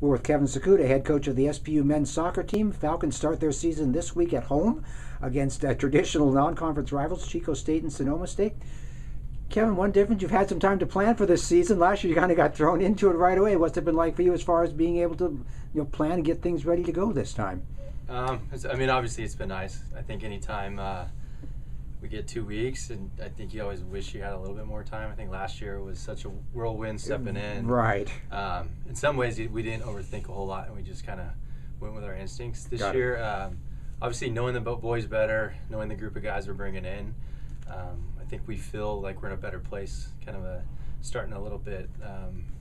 We're with Kevin Sakuda, head coach of the SPU men's soccer team. Falcons start their season this week at home against traditional non-conference rivals, Chico State and Sonoma State. Kevin, one difference, you've had some time to plan for this season. Last year you kind of got thrown into it right away. What's it been like for you as far as being able to plan and get things ready to go this time? Obviously it's been nice. I think anytime we get 2 weeks, and I think you always wish you had a little bit more time. I think last year was such a whirlwind stepping in. Right. In some ways, we didn't overthink a whole lot, and we just kind of went with our instincts. This year, obviously knowing the boys better, knowing the group of guys we're bringing in, I think we feel like we're in a better place, kind of starting a little bit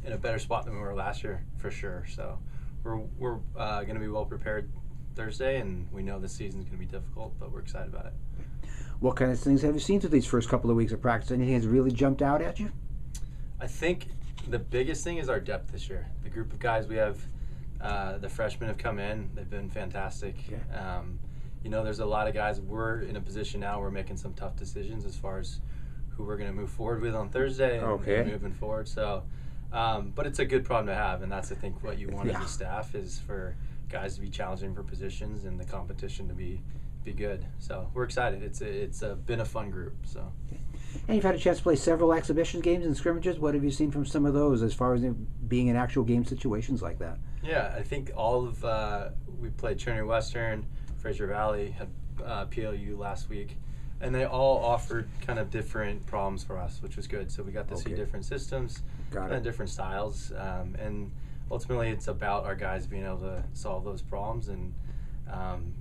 in a better spot than we were last year, for sure. So we're going to be well prepared Thursday, and we know this season's going to be difficult, but we're excited about it. What kind of things have you seen through these first couple of weeks of practice? Anything that's really jumped out at you? I think the biggest thing is our depth this year. The group of guys we have, the freshmen have come in. They've been fantastic. Yeah. There's a lot of guys. We're in a position now where we're making some tough decisions as far as who we're going to move forward with on Thursday and moving forward. So, but it's a good problem to have, and that's, I think, what you want as a staff is for guys to be challenging for positions and the competition to be good. So we're excited. It's been a fun group. So. And you've had a chance to play several exhibition games and scrimmages. What have you seen from some of those as far as being in actual game situations like that? Yeah, I think all of we played Trinity Western, Fraser Valley, had PLU last week, and they all offered kind of different problems for us, which was good. So we got to see different systems, and different styles, and ultimately it's about our guys being able to solve those problems and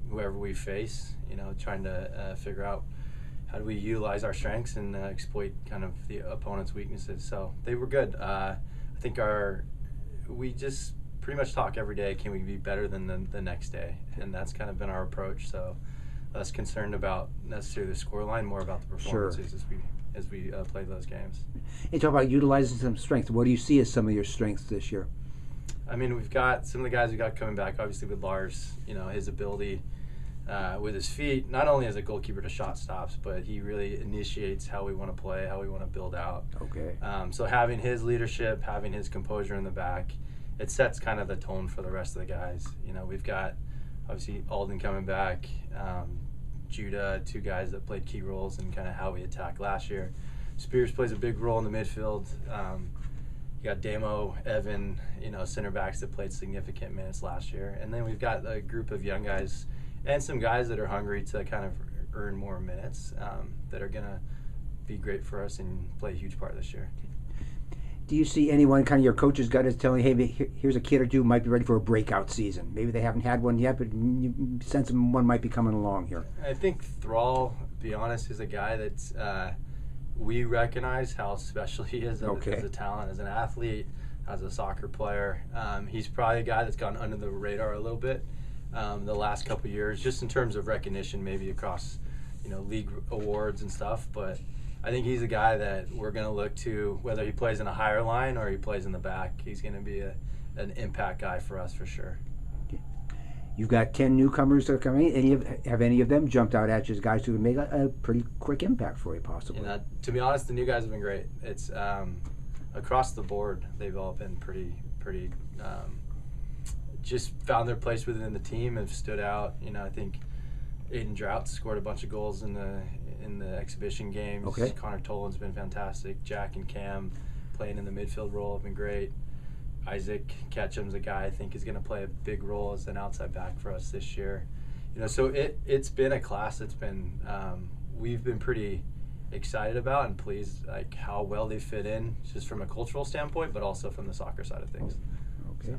whoever we face, trying to figure out how do we utilize our strengths and exploit kind of the opponent's weaknesses. So they were good. I think we just pretty much talk every day, can we be better than the next day? And that's kind of been our approach. So less concerned about necessarily the scoreline, more about the performances as we play those games. You talk about utilizing some strengths. What do you see as some of your strengths this year? We've got some of the guys we got coming back, obviously with Lars, his ability with his feet, not only as a goalkeeper to shot stops, but he really initiates how we want to play, how we want to build out. Okay. So having his leadership, having his composure in the back, it sets kind of the tone for the rest of the guys. We've got obviously Alden coming back, Judah, two guys that played key roles in kind of how we attacked last year. Spears plays a big role in the midfield. You got Damo, Evan, center backs that played significant minutes last year. And then we've got a group of young guys and some guys that are hungry to kind of earn more minutes that are going to be great for us and play a huge part this year. Do you see anyone, kind of your coach's gut is telling you, hey, here's a kid or two who might be ready for a breakout season? Maybe they haven't had one yet, but you sense one might be coming along here. I think Thrall, to be honest, is a guy that's we recognize how special he is as a talent, as an athlete, as a soccer player. He's probably a guy that's gone under the radar a little bit the last couple of years, just in terms of recognition, maybe across league awards and stuff. But I think he's a guy that we're going to look to, whether he plays in a higher line or he plays in the back. He's going to be an impact guy for us for sure. You've got 10 newcomers that are coming. Have any of them jumped out at you as guys who would make a pretty quick impact for you, possibly? To be honest, the new guys have been great. It's across the board. They've all been pretty just found their place within the team and stood out. I think Aiden Drought scored a bunch of goals in the exhibition games. Connor Tolan's been fantastic. Jack and Cam playing in the midfield role have been great. Isaac Ketchum's a guy I think is going to play a big role as an outside back for us this year. So it's been a class that's been we've been pretty excited about and pleased like how well they fit in, just from a cultural standpoint, but also from the soccer side of things. Okay.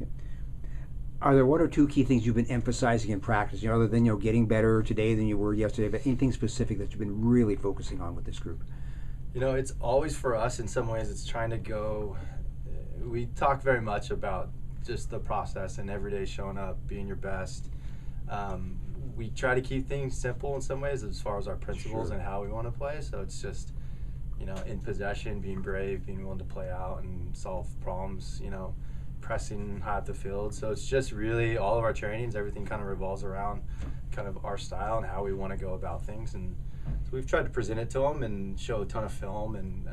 So. Are there one or two key things you've been emphasizing in practice, other than getting better today than you were yesterday, but anything specific that you've been really focusing on with this group? It's always for us in some ways. It's trying to go. We talk very much about just the process and every day showing up, being your best. We try to keep things simple in some ways as far as our principles and how we want to play. So it's just, in possession, being brave, being willing to play out and solve problems, pressing high up the field. So it's just really all of our trainings, everything kind of revolves around kind of our style and how we want to go about things. And so we've tried to present it to them and show a ton of film and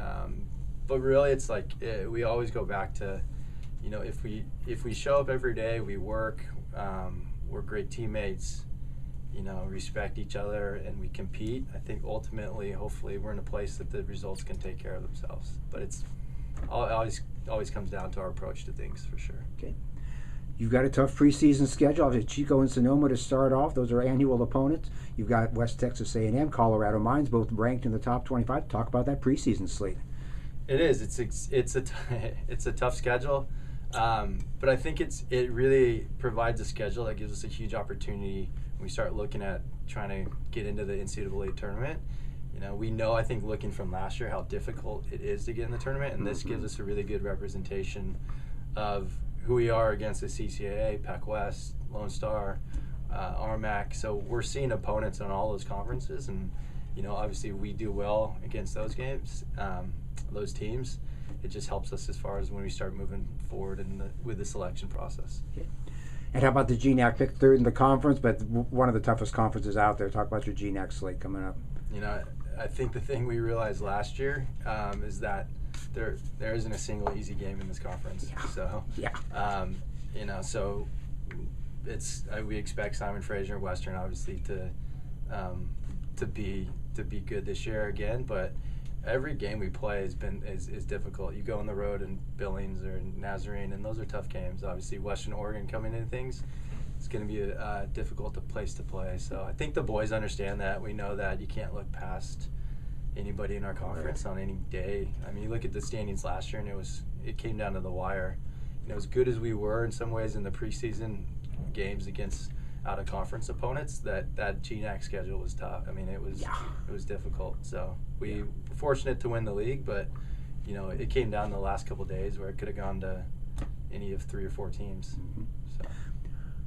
but really it's like we always go back to if we show up every day, we work, we're great teammates, respect each other, and we compete, I think ultimately, hopefully, we're in a place that the results can take care of themselves. But it's always comes down to our approach to things, for sure. Okay. You've got a tough preseason schedule. Obviously, Chico and Sonoma to start off. Those are annual opponents. You've got West Texas A&M, Colorado Mines, both ranked in the top 25. Talk about that preseason slate. It is. It's a tough schedule, but I think it really provides a schedule that gives us a huge opportunity when we start looking at trying to get into the NCAA tournament. We know, I think, looking from last year, how difficult it is to get in the tournament, and this gives us a really good representation of who we are against the CCAA, Pac West, Lone Star, RMAC. So we're seeing opponents on all those conferences, and obviously we do well against those games, those teams. It just helps us as far as when we start moving forward with the selection process. Okay. And how about the GNAC? Picked third in the conference, but one of the toughest conferences out there. Talk about your GNAC slate coming up. I think the thing we realized last year is that there isn't a single easy game in this conference. So so we expect Simon Fraser and Western obviously to be good this year again, but every game we play is difficult. You go on the road in Billings or Nazarene, and those are tough games. Obviously, Western Oregon coming into things, it's going to be a difficult place to play. So I think the boys understand that. We know that you can't look past anybody in our conference on any day. I mean, you look at the standings last year, and it came down to the wire. As good as we were in some ways in the preseason games against out-of-conference opponents, that GNAC schedule was tough. I mean, it was difficult. So we were fortunate to win the league, but it came down to the last couple of days where it could have gone to any of 3 or 4 teams. So.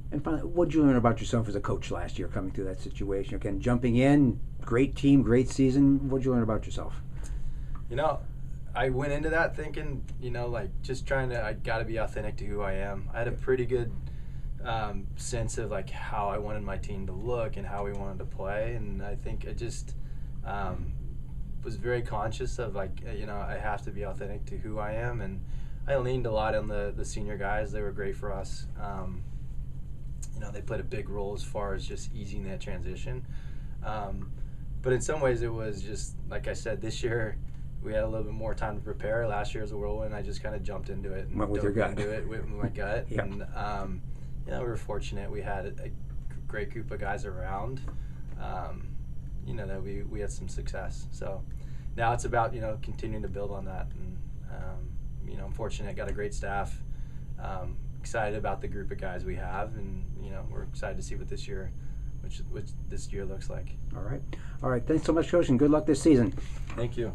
And finally, what did you learn about yourself as a coach last year coming through that situation? Again, jumping in, great team, great season. What did you learn about yourself? I went into that thinking, just trying to, I got to be authentic to who I am. I had a pretty good sense of how I wanted my team to look and how we wanted to play, and I think I just was very conscious of I have to be authentic to who I am, and I leaned a lot on the senior guys. They were great for us. They played a big role as far as just easing that transition. But in some ways it was just, like I said, this year we had a little bit more time to prepare. Last year was a whirlwind. I just kind of jumped into it and went with your gut. With my gut. Yep. And we were fortunate. We had a great group of guys around. That we had some success. So now it's about continuing to build on that. And I'm fortunate. Got a great staff. Excited about the group of guys we have, and we're excited to see what this year looks like. All right. Thanks so much, Coach, and good luck this season. Thank you.